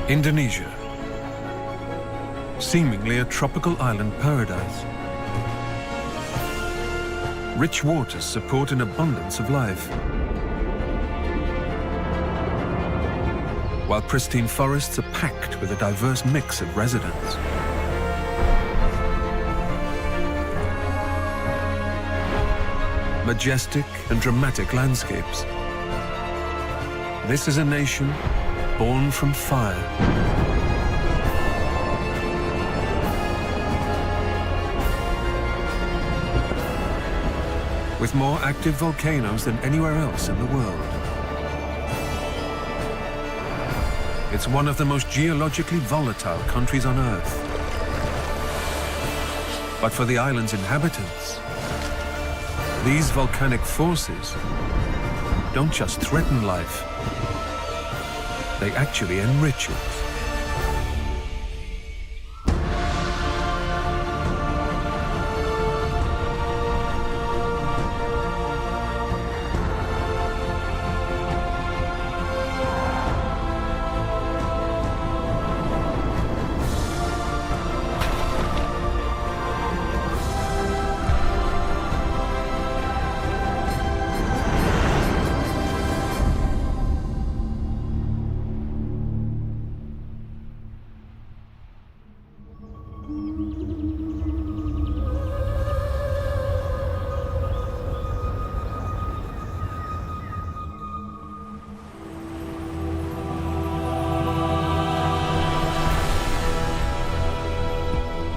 Indonesia, seemingly a tropical island paradise. Rich waters support an abundance of life, while pristine forests are packed with a diverse mix of residents. Majestic and dramatic landscapes. This is a nation born from fire. With more active volcanoes than anywhere else in the world. It's one of the most geologically volatile countries on Earth. But for the island's inhabitants, these volcanic forces don't just threaten life, they actually enrich it.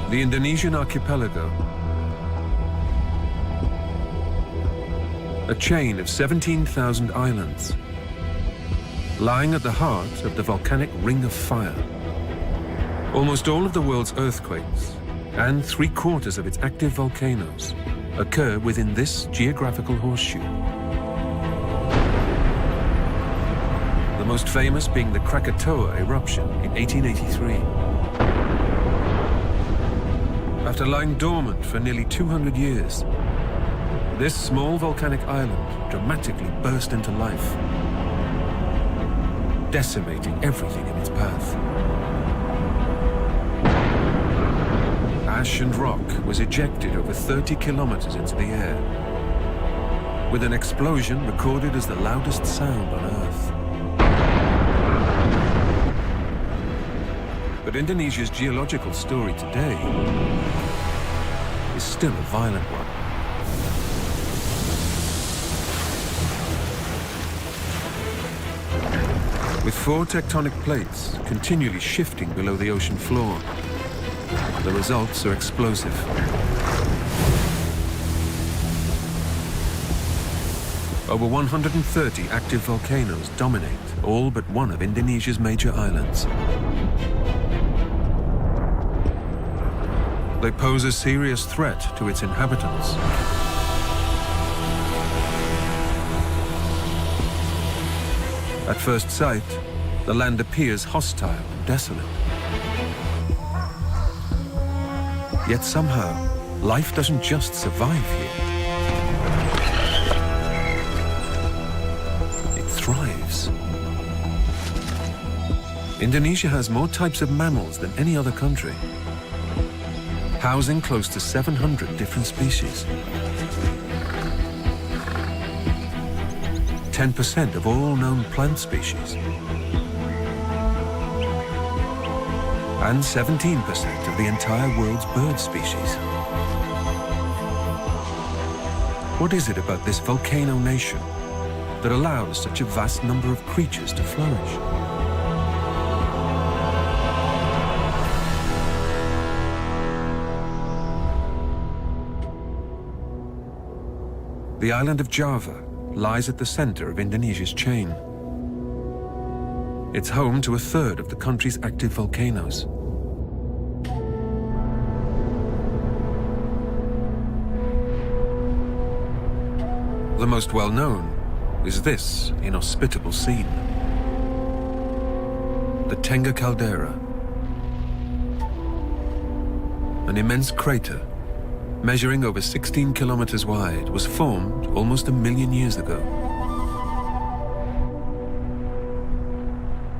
The Indonesian archipelago, a chain of 17,000 islands, lying at the heart of the volcanic Ring of Fire. Almost all of the world's earthquakes and 3/4 of its active volcanoes occur within this geographical horseshoe. The most famous being the Krakatoa eruption in 1883. After lying dormant for nearly 200 years, this small volcanic island dramatically burst into life, decimating everything in its path. Ash and rock was ejected over 30 kilometers into the air, with an explosion recorded as the loudest sound on Earth. But Indonesia's geological story today is still a violent one. With 4 tectonic plates continually shifting below the ocean floor, the results are explosive. Over 130 active volcanoes dominate all but one of Indonesia's major islands. They pose a serious threat to its inhabitants. At first sight, the land appears hostile and desolate. Yet somehow, life doesn't just survive here. It thrives. Indonesia has more types of mammals than any other country, housing close to 700 different species. 10% of all known plant species. And 17% of the entire world's bird species. What is it about this volcano nation that allows such a vast number of creatures to flourish? The island of Java lies at the center of Indonesia's chain. It's home to 1/3 of the country's active volcanoes. The most well-known is this inhospitable scene. The Tengah caldera. An immense crater measuring over 16 kilometers wide, was formed almost 1 million years ago.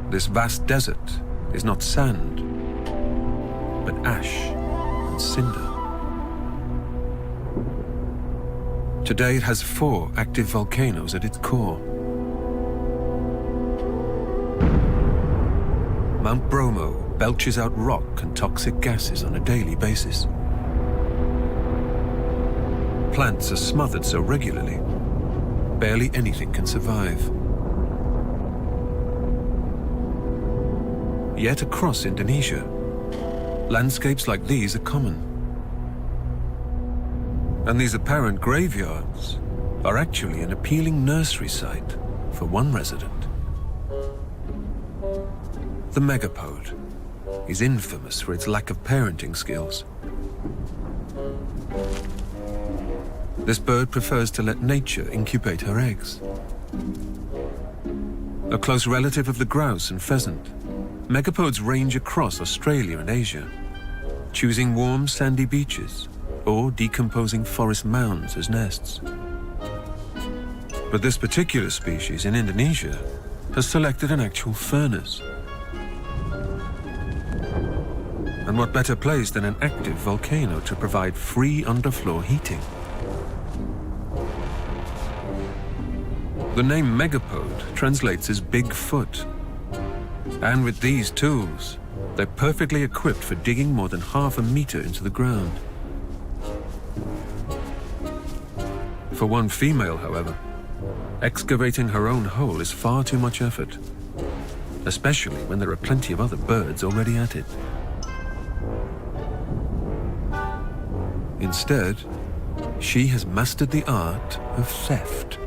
This vast desert is not sand, but ash and cinder. Today it has 4 active volcanoes at its core. Mount Bromo belches out rock and toxic gases on a daily basis. Plants are smothered so regularly, barely anything can survive. Yet across Indonesia, landscapes like these are common. And these apparent graveyards are actually an appealing nursery site for one resident. The megapode is infamous for its lack of parenting skills. This bird prefers to let nature incubate her eggs. A close relative of the grouse and pheasant, megapodes range across Australia and Asia, choosing warm sandy beaches or decomposing forest mounds as nests. But this particular species in Indonesia has selected an actual furnace. And what better place than an active volcano to provide free underfloor heating? The name megapode translates as big foot. And with these tools, they're perfectly equipped for digging more than half a meter into the ground. For one female, however, excavating her own hole is far too much effort, especially when there are plenty of other birds already at it. Instead, she has mastered the art of theft.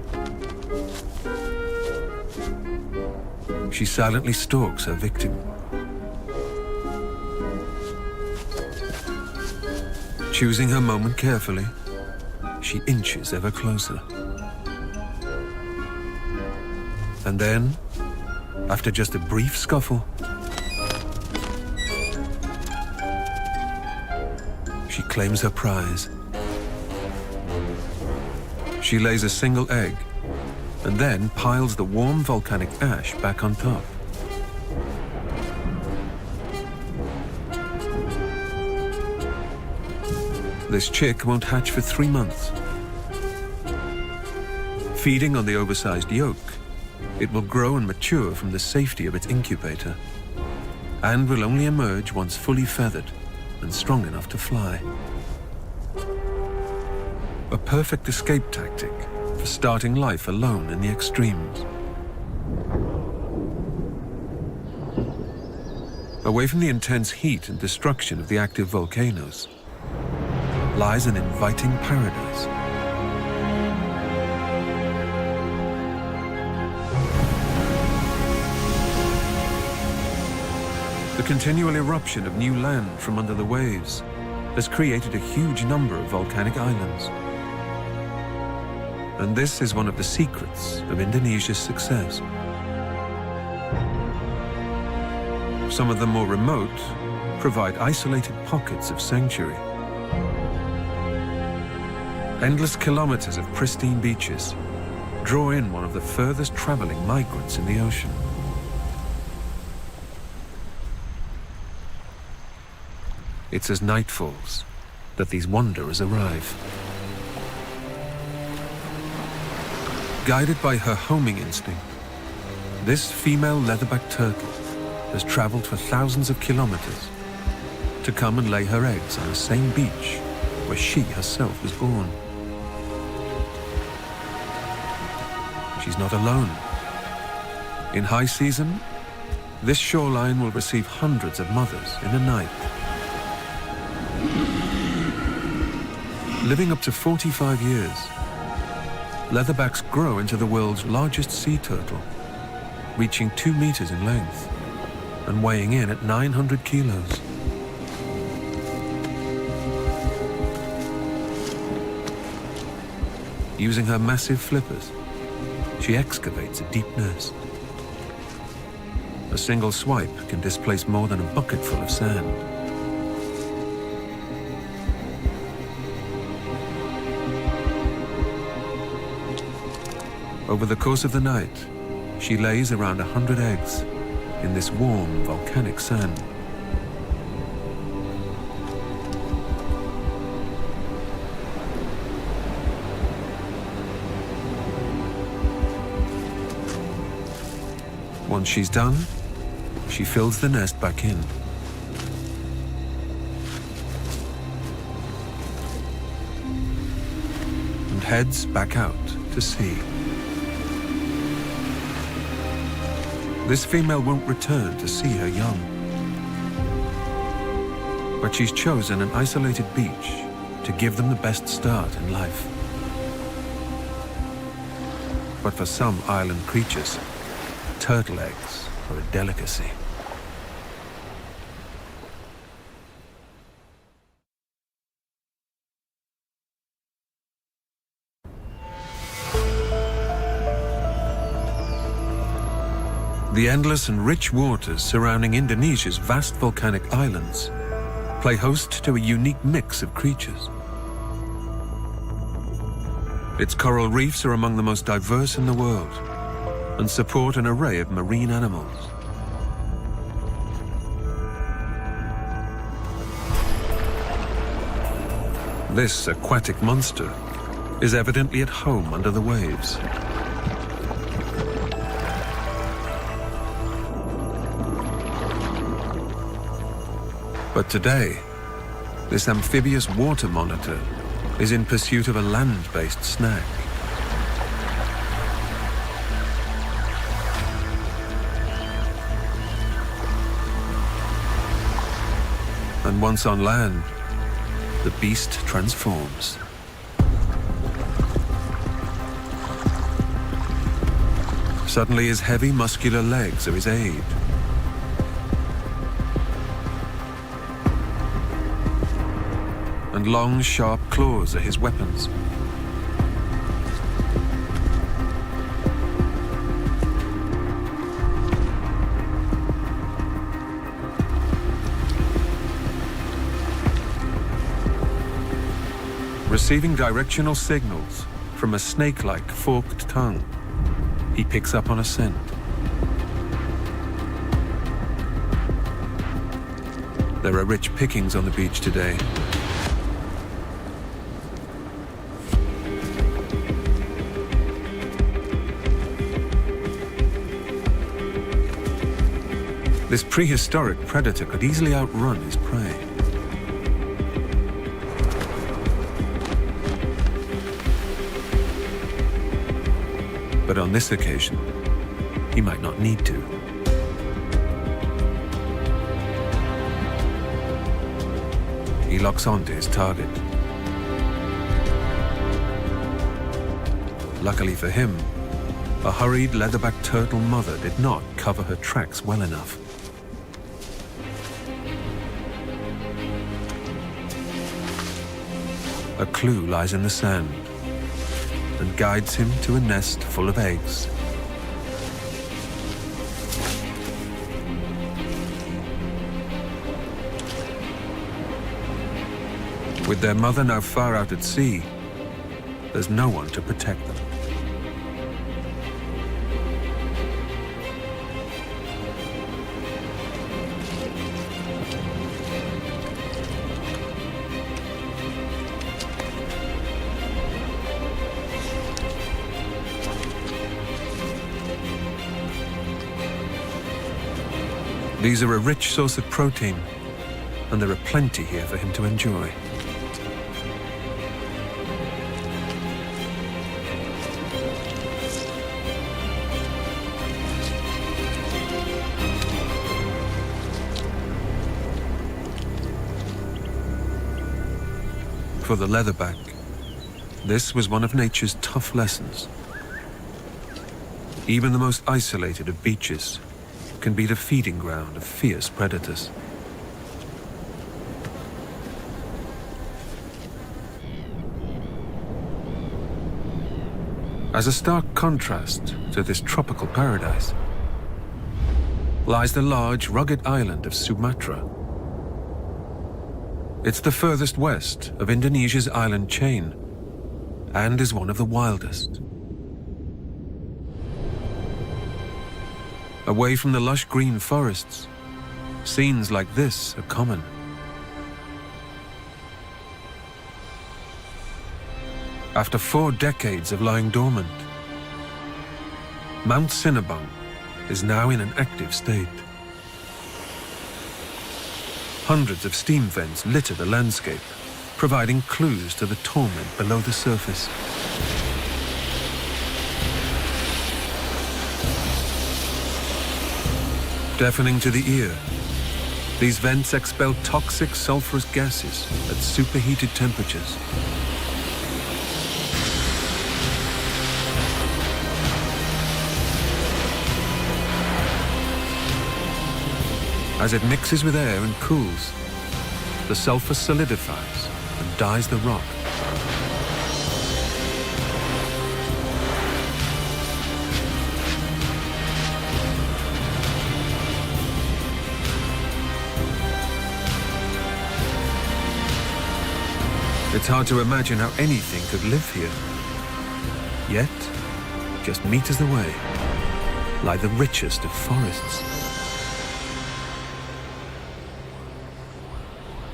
She silently stalks her victim. Choosing her moment carefully, she inches ever closer. And then, after just a brief scuffle, she claims her prize. She lays a single egg and then piles the warm volcanic ash back on top. This chick won't hatch for 3 months. Feeding on the oversized yolk, it will grow and mature from the safety of its incubator, and will only emerge once fully feathered and strong enough to fly. A perfect escape tactic for starting life alone in the extremes. Away from the intense heat and destruction of the active volcanoes lies an inviting paradise. The continual eruption of new land from under the waves has created a huge number of volcanic islands. And this is one of the secrets of Indonesia's success. Some of the more remote provide isolated pockets of sanctuary. Endless kilometers of pristine beaches draw in one of the furthest traveling migrants in the ocean. It's as night falls that these wanderers arrive. Guided by her homing instinct, this female leatherback turtle has traveled for thousands of kilometers to come and lay her eggs on the same beach where she herself was born. She's not alone. In high season, this shoreline will receive hundreds of mothers in a night. Living up to 45 years, leatherbacks grow into the world's largest sea turtle, reaching 2 meters in length and weighing in at 900 kilos. Using her massive flippers, she excavates a deep nest. A single swipe can displace more than a bucketful of sand. Over the course of the night, she lays around 100 eggs, in this warm volcanic sand. Once she's done, she fills the nest back in. And heads back out to sea. This female won't return to see her young. But she's chosen an isolated beach to give them the best start in life. But for some island creatures, turtle eggs are a delicacy. The endless and rich waters surrounding Indonesia's vast volcanic islands play host to a unique mix of creatures. Its coral reefs are among the most diverse in the world and support an array of marine animals. This aquatic monster is evidently at home under the waves. But today, this amphibious water monitor is in pursuit of a land-based snack. And once on land, the beast transforms. Suddenly his heavy muscular legs are his aid. And long, sharp claws are his weapons. Receiving directional signals from a snake-like forked tongue, he picks up on a scent. There are rich pickings on the beach today. This prehistoric predator could easily outrun his prey. But on this occasion, he might not need to. He locks onto his target. Luckily for him, a hurried leatherback turtle mother did not cover her tracks well enough. A clue lies in the sand and guides him to a nest full of eggs. With their mother now far out at sea, there's no one to protect them. These are a rich source of protein, and there are plenty here for him to enjoy. For the leatherback, this was one of nature's tough lessons. Even the most isolated of beaches can be the feeding ground of fierce predators. As a stark contrast to this tropical paradise lies the large, rugged island of Sumatra. It's the furthest west of Indonesia's island chain and is one of the wildest. Away from the lush green forests, scenes like this are common. After 4 decades of lying dormant, Mount Cinnabung is now in an active state. Hundreds of steam vents litter the landscape, providing clues to the torment below the surface. Deafening to the ear, these vents expel toxic sulfurous gases at superheated temperatures. As it mixes with air and cools, the sulfur solidifies and dyes the rock. It's hard to imagine how anything could live here. Yet, just meters away, lie the richest of forests.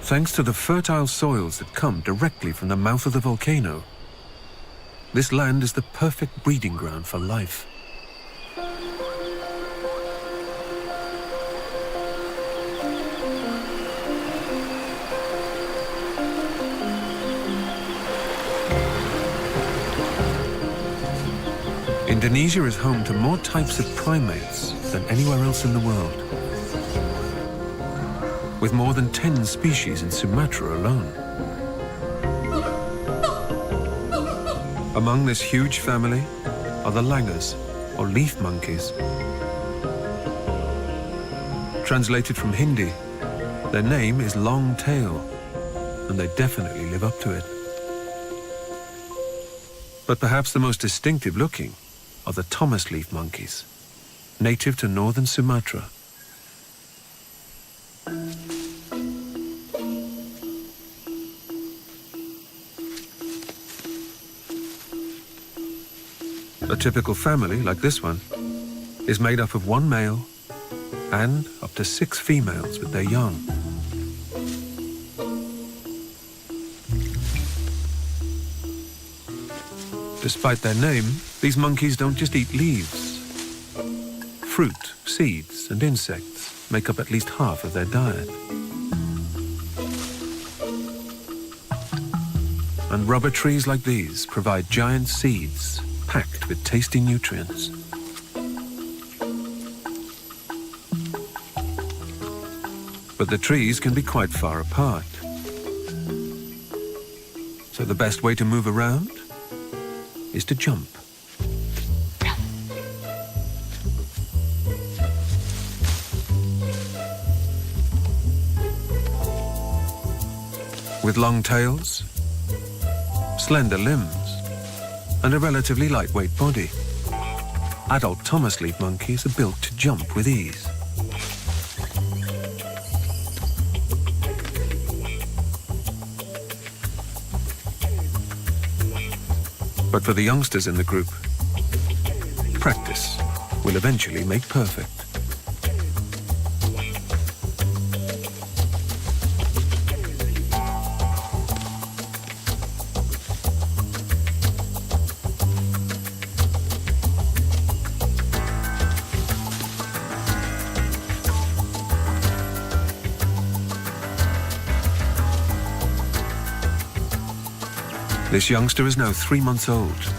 Thanks to the fertile soils that come directly from the mouth of the volcano, this land is the perfect breeding ground for life. Indonesia is home to more types of primates than anywhere else in the world, with more than 10 species in Sumatra alone. Among this huge family are the langurs, or leaf monkeys. Translated from Hindi, their name is long tail, and they definitely live up to it. But perhaps the most distinctive looking are the Thomas leaf monkeys, native to northern Sumatra. A typical family, like this one, is made up of 1 male and up to 6 females with their young. Despite their name, these monkeys don't just eat leaves. Fruit, seeds, and insects make up at least half of their diet. And rubber trees like these provide giant seeds packed with tasty nutrients. But the trees can be quite far apart. So the best way to move around is to jump. With long tails, slender limbs, and a relatively lightweight body, adult Thomas leaf monkeys are built to jump with ease. But for the youngsters in the group, practice will eventually make perfect. This youngster is now 3 months old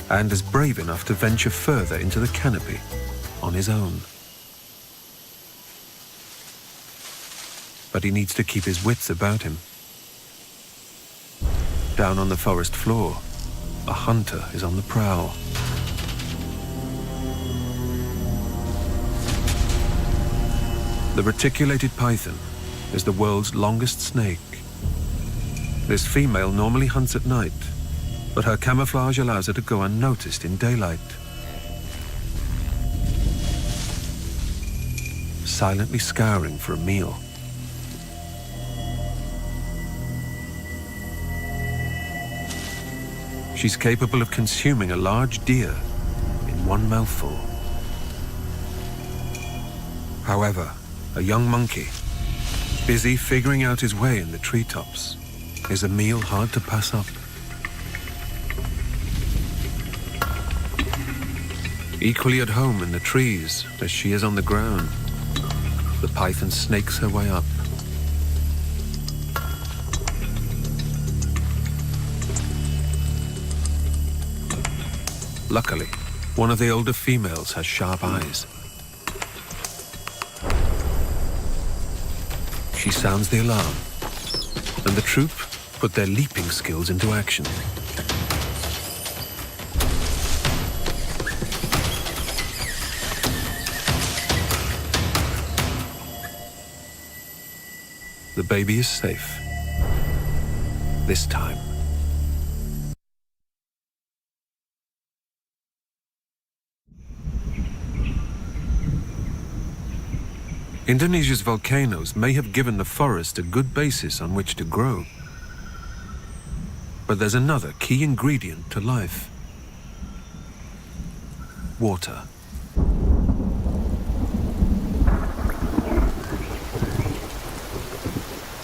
and is brave enough to venture further into the canopy on his own. But he needs to keep his wits about him. Down on the forest floor, a hunter is on the prowl. The reticulated python is the world's longest snake. This female normally hunts at night, but her camouflage allows her to go unnoticed in daylight. Silently scouring for a meal. She's capable of consuming a large deer in one mouthful. However, a young monkey, busy figuring out his way in the treetops, is a meal hard to pass up. Equally at home in the trees as she is on the ground, the python snakes her way up. Luckily, one of the older females has sharp eyes. She sounds the alarm, and the troop put their leaping skills into action. The baby is safe. This time. Indonesia's volcanoes may have given the forest a good basis on which to grow. But there's another key ingredient to life: water.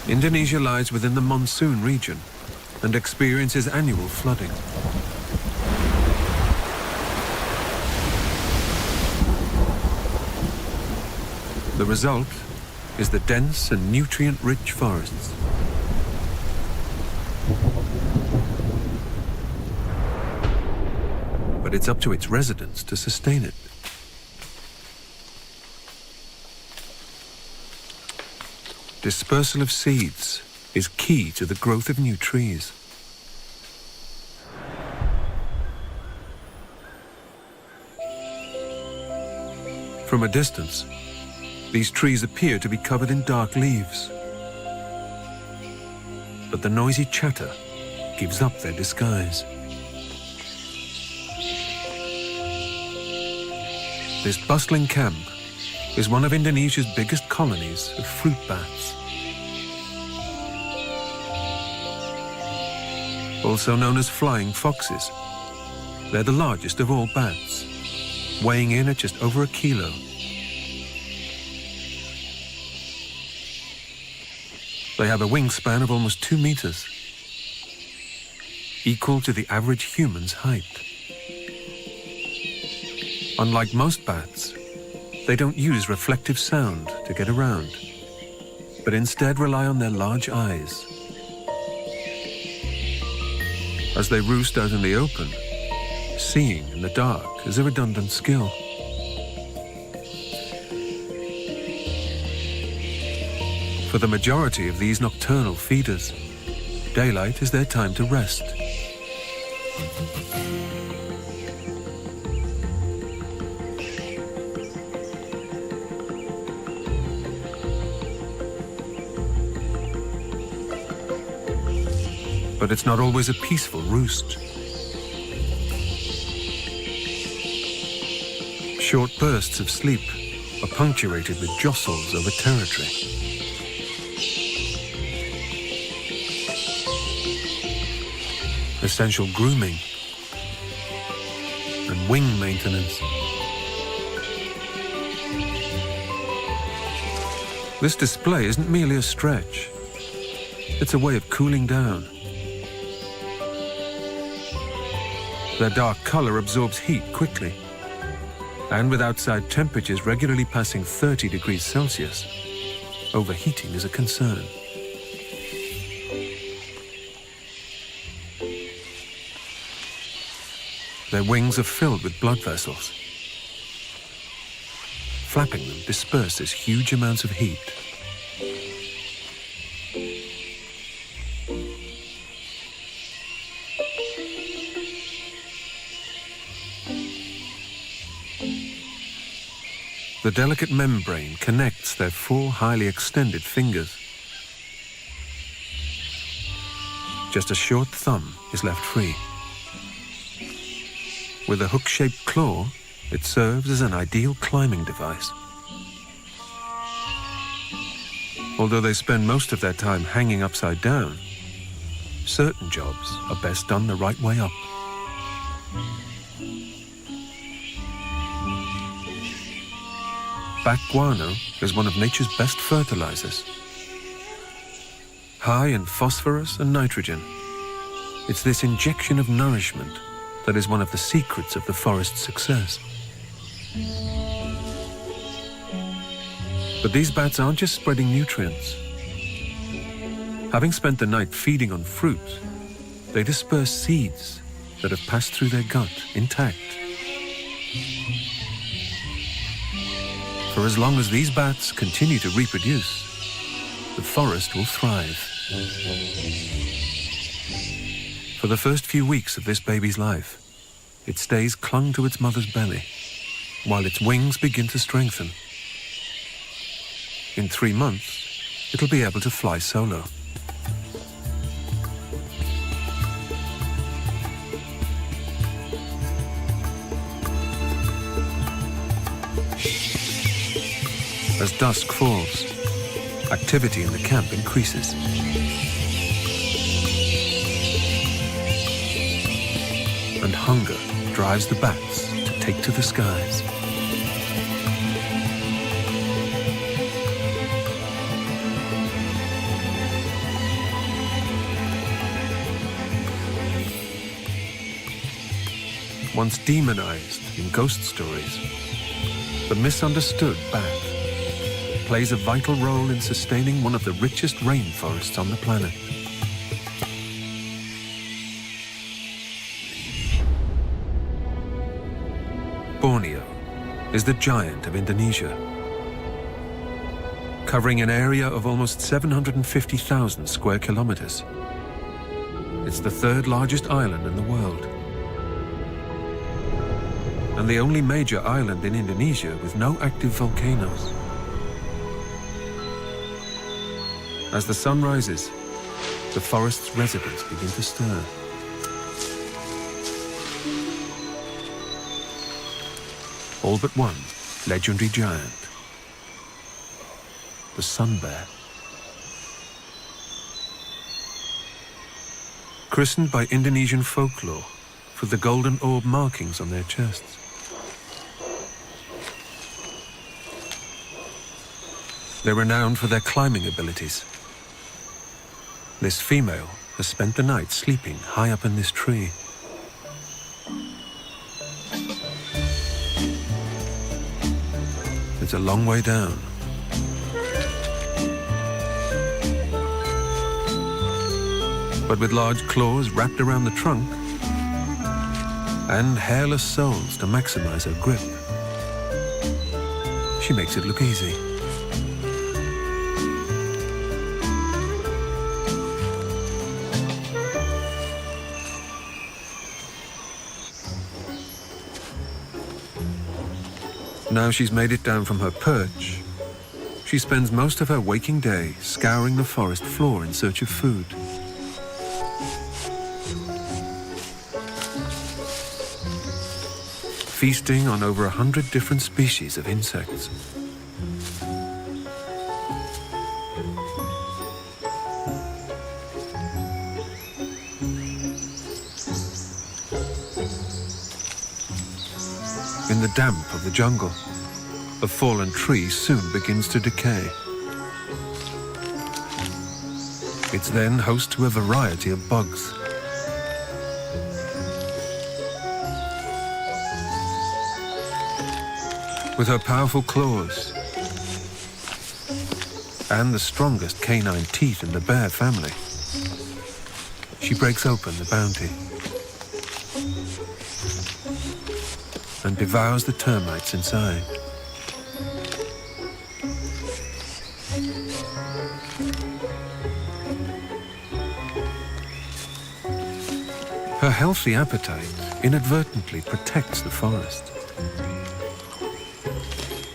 Indonesia lies within the monsoon region and experiences annual flooding. The result is the dense and nutrient-rich forests. But it's up to its residents to sustain it. Dispersal of seeds is key to the growth of new trees. From a distance, these trees appear to be covered in dark leaves. But the noisy chatter gives up their disguise. This bustling camp is one of Indonesia's biggest colonies of fruit bats. Also known as flying foxes, they're the largest of all bats, weighing in at just over a kilo. They have a wingspan of almost 2 meters, equal to the average human's height. Unlike most bats, they don't use reflective sound to get around, but instead rely on their large eyes. As they roost out in the open, seeing in the dark is a redundant skill. For the majority of these nocturnal feeders, daylight is their time to rest. But it's not always a peaceful roost. Short bursts of sleep are punctuated with jostles over territory. Essential grooming and wing maintenance. This display isn't merely a stretch. It's a way of cooling down. Their dark color absorbs heat quickly, and with outside temperatures regularly passing 30 degrees Celsius, overheating is a concern. Their wings are filled with blood vessels. Flapping them disperses huge amounts of heat. The delicate membrane connects their 4 highly extended fingers. Just a short thumb is left free. With a hook-shaped claw, it serves as an ideal climbing device. Although they spend most of their time hanging upside down, certain jobs are best done the right way up. Bat guano is one of nature's best fertilizers. High in phosphorus and nitrogen, it's this injection of nourishment that is one of the secrets of the forest's success. But these bats aren't just spreading nutrients. Having spent the night feeding on fruit, they disperse seeds that have passed through their gut intact. For as long as these bats continue to reproduce, the forest will thrive. For the first few weeks of this baby's life, it stays clung to its mother's belly, while its wings begin to strengthen. In 3 months, it'll be able to fly solo. As dusk falls, activity in the camp increases. And hunger drives the bats to take to the skies. Once demonized in ghost stories, the misunderstood bat plays a vital role in sustaining one of the richest rainforests on the planet. Borneo is the giant of Indonesia, covering an area of almost 750,000 square kilometers. It's the 3rd largest island in the world, and the only major island in Indonesia with no active volcanoes. As the sun rises, the forest's residents begin to stir. All but one legendary giant, the sun bear. Christened by Indonesian folklore for the golden orb markings on their chests. They're renowned for their climbing abilities. This female has spent the night sleeping high up in this tree. It's a long way down. But with large claws wrapped around the trunk and hairless soles to maximize her grip, she makes it look easy. Now she's made it down from her perch, she spends most of her waking day scouring the forest floor in search of food. Feasting on over 100 different species of insects. In the damp of the jungle, a fallen tree soon begins to decay. It's then host to a variety of bugs. With her powerful claws and the strongest canine teeth in the bear family, she breaks open the bounty and devours the termites inside. Her healthy appetite inadvertently protects the forest.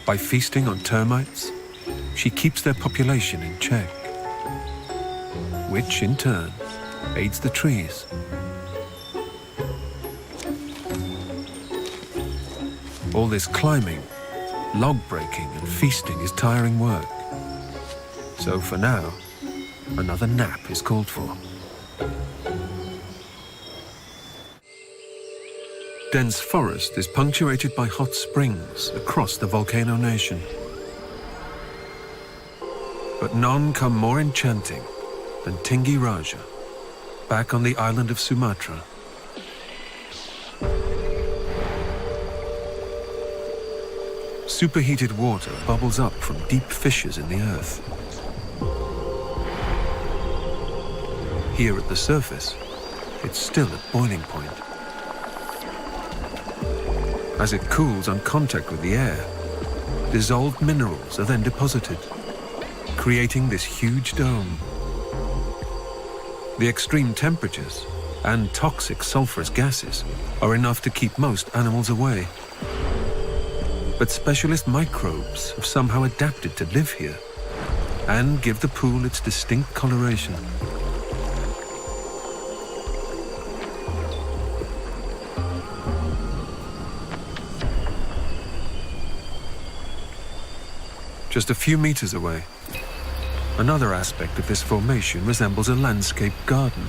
By feasting on termites, she keeps their population in check, which in turn aids the trees. All this climbing, log breaking and feasting is tiring work. So for now, another nap is called for. Dense forest is punctuated by hot springs across the volcano nation. But none come more enchanting than Tinggi Raja, back on the island of Sumatra. Superheated water bubbles up from deep fissures in the earth. Here at the surface, it's still at boiling point. As it cools on contact with the air, dissolved minerals are then deposited, creating this huge dome. The extreme temperatures and toxic sulfurous gases are enough to keep most animals away. But specialist microbes have somehow adapted to live here and give the pool its distinct coloration. Just a few meters away, another aspect of this formation resembles a landscape garden.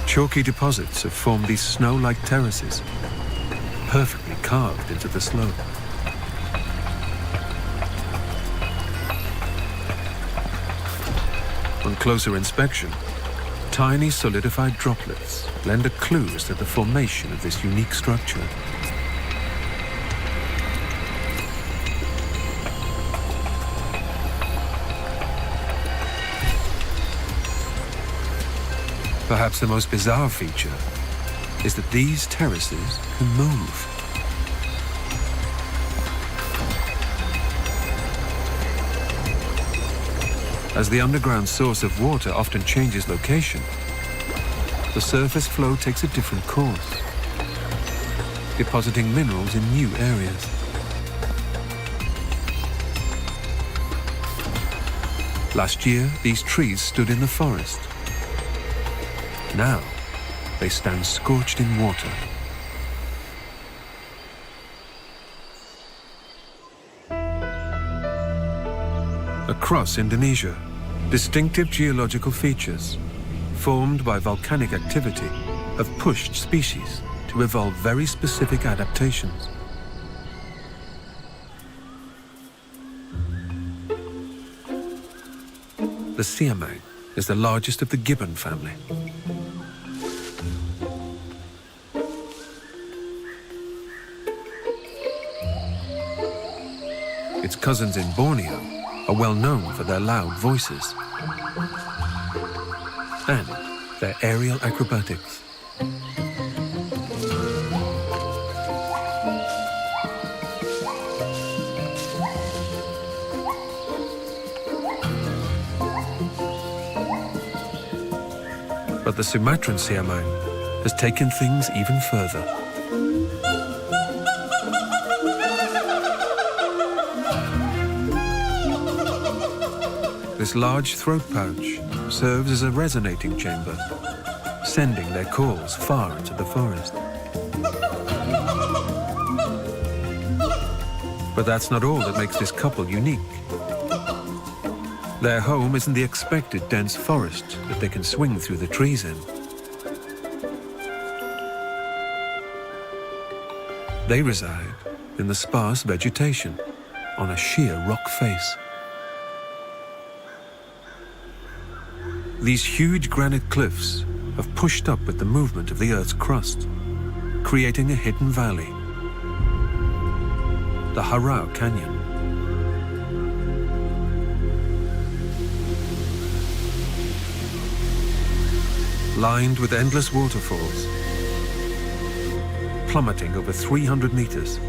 Chalky deposits have formed these snow-like terraces, perfectly carved into the slope. On closer inspection, tiny solidified droplets lend a clue as to the formation of this unique structure. Perhaps the most bizarre feature is that these terraces can move. As the underground source of water often changes location, the surface flow takes a different course, depositing minerals in new areas. Last year, these trees stood in the forest. Now, they stand scorched in water. Across Indonesia, distinctive geological features, formed by volcanic activity, have pushed species to evolve very specific adaptations. The siamang is the largest of the gibbon family. Its cousins in Borneo are well known for their loud voices and their aerial acrobatics. But the Sumatran siamang has taken things even further. This large throat pouch serves as a resonating chamber, sending their calls far into the forest. But that's not all that makes this couple unique. Their home isn't the expected dense forest that they can swing through the trees in. They reside in the sparse vegetation on a sheer rock face. These huge granite cliffs have pushed up with the movement of the Earth's crust, creating a hidden valley, the Harau Canyon. Lined with endless waterfalls, plummeting over 300 meters.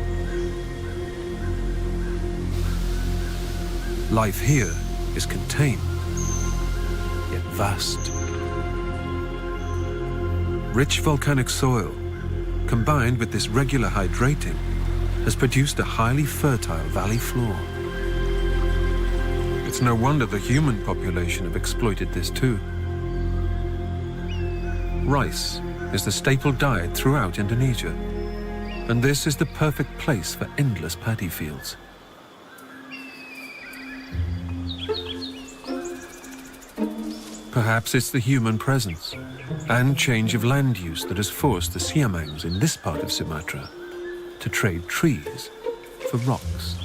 Life here is contained, yet vast. Rich volcanic soil, combined with this regular hydrating, has produced a highly fertile valley floor. It's no wonder the human population have exploited this too. Rice is the staple diet throughout Indonesia, and this is the perfect place for endless paddy fields. Perhaps it's the human presence and change of land use that has forced the Siamangs in this part of Sumatra to trade trees for rocks.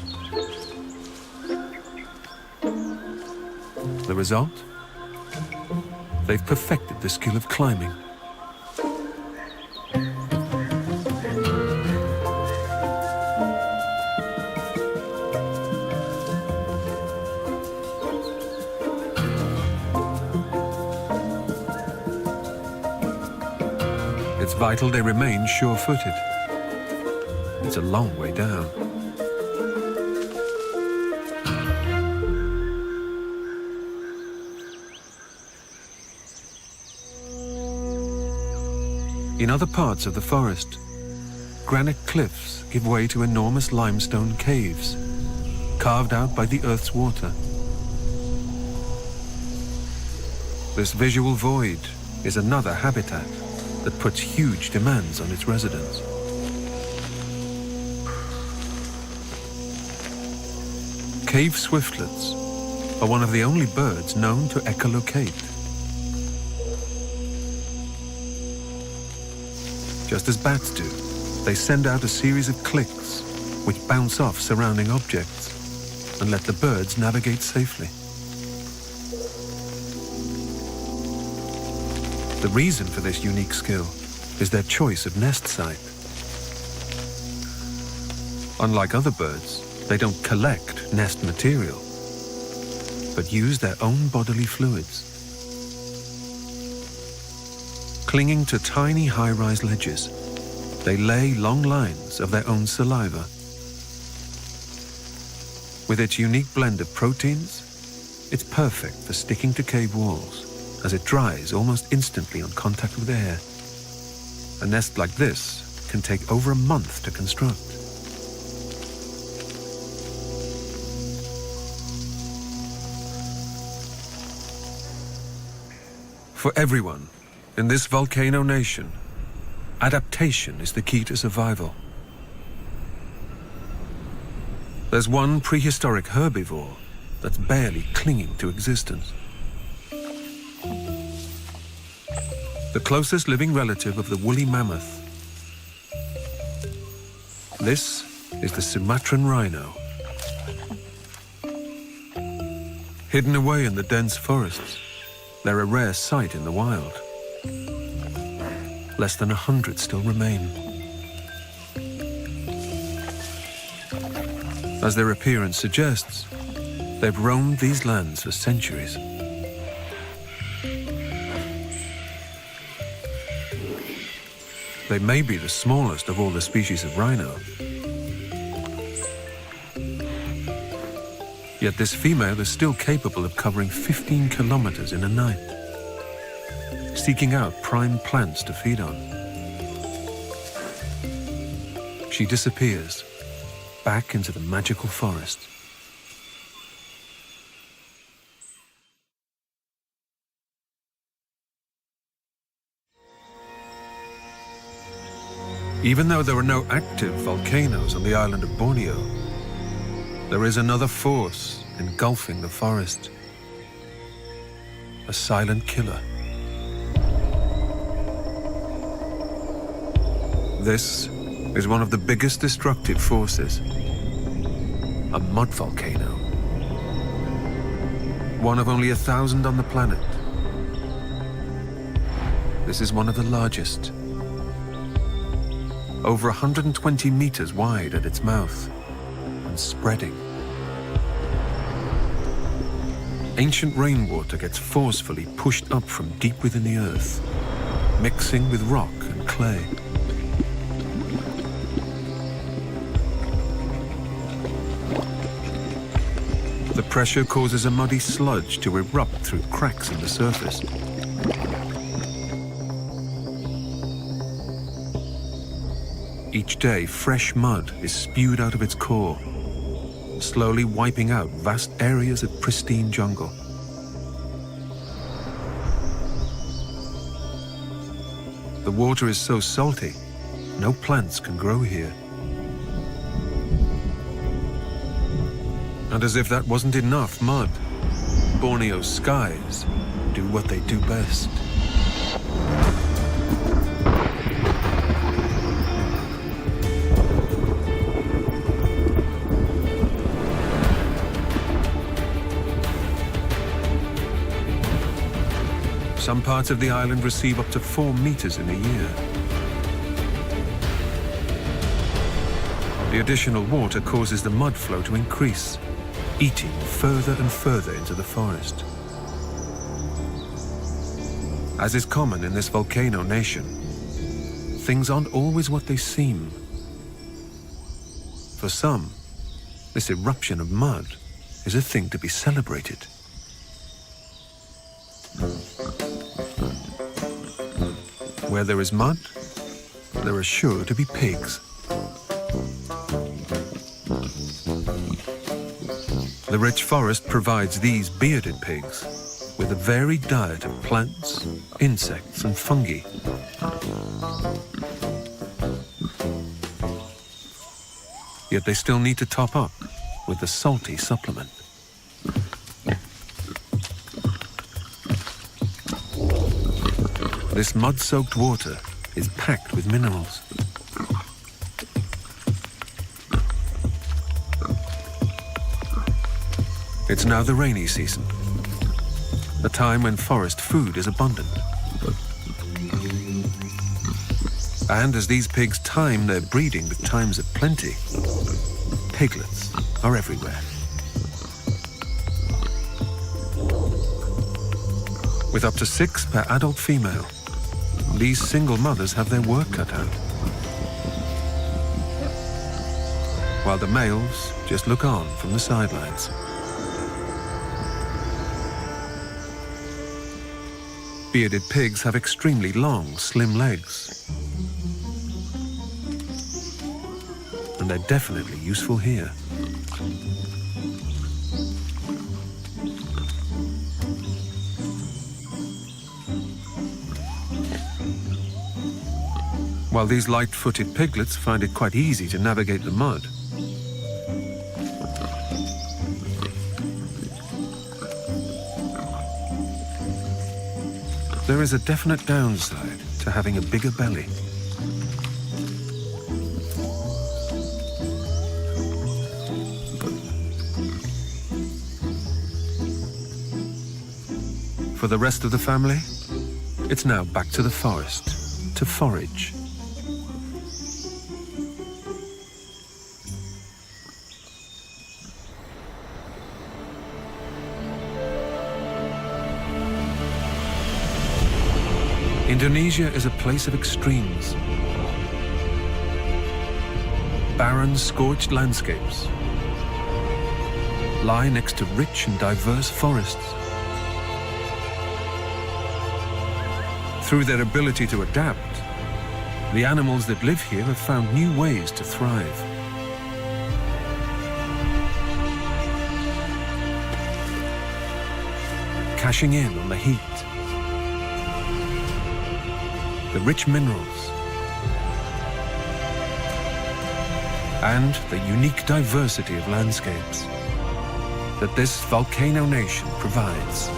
The result? They've perfected the skill of climbing. It's vital they remain sure-footed. It's a long way down. In other parts of the forest, granite cliffs give way to enormous limestone caves, carved out by the Earth's water. This visual void is another habitat that puts huge demands on its residents. Cave swiftlets are one of the only birds known to echolocate. Just as bats do, they send out a series of clicks which bounce off surrounding objects and let the birds navigate safely. The reason for this unique skill is their choice of nest site. Unlike other birds, they don't collect nest material, but use their own bodily fluids. Clinging to tiny high-rise ledges, they lay long lines of their own saliva. With its unique blend of proteins, it's perfect for sticking to cave walls, as it dries almost instantly on contact with air. A nest like this can take over a month to construct. For everyone in this volcano nation, adaptation is the key to survival. There's one prehistoric herbivore that's barely clinging to existence. The closest living relative of the woolly mammoth. This is the Sumatran rhino. Hidden away in the dense forests, they're a rare sight in the wild. Less than 100 still remain. As their appearance suggests, they've roamed these lands for centuries. They may be the smallest of all the species of rhino. Yet this female is still capable of covering 15 kilometers in a night, seeking out prime plants to feed on. She disappears back into the magical forest. Even though there are no active volcanoes on the island of Borneo, there is another force engulfing the forest. A silent killer. This is one of the biggest destructive forces. A mud volcano. One of only 1,000 on the planet. This is one of the largest. Over 120 meters wide at its mouth and spreading. Ancient rainwater gets forcefully pushed up from deep within the earth, mixing with rock and clay. The pressure causes a muddy sludge to erupt through cracks in the surface. Each day, fresh mud is spewed out of its core, slowly wiping out vast areas of pristine jungle. The water is so salty, no plants can grow here. And as if that wasn't enough mud, Borneo's skies do what they do best. Some parts of the island receive up to 4 meters in a year. The additional water causes the mud flow to increase, eating further and further into the forest. As is common in this volcano nation, things aren't always what they seem. For some, this eruption of mud is a thing to be celebrated. Where there is mud, there are sure to be pigs. The rich forest provides these bearded pigs with a varied diet of plants, insects, and fungi. Yet they still need to top up with the salty supplement. This mud-soaked water is packed with minerals. It's now the rainy season, a time when forest food is abundant. And as these pigs time their breeding with times of plenty, piglets are everywhere. With up to 6 per adult female, these single mothers have their work cut out, while the males just look on from the sidelines. Bearded pigs have extremely long, slim legs, and they're definitely useful here. While these light-footed piglets find it quite easy to navigate the mud, there is a definite downside to having a bigger belly. For the rest of the family, it's now back to the forest to forage. Indonesia is a place of extremes. Barren, scorched landscapes lie next to rich and diverse forests. Through their ability to adapt, the animals that live here have found new ways to thrive. Cashing in on the heat, the rich minerals, and the unique diversity of landscapes that this volcano nation provides.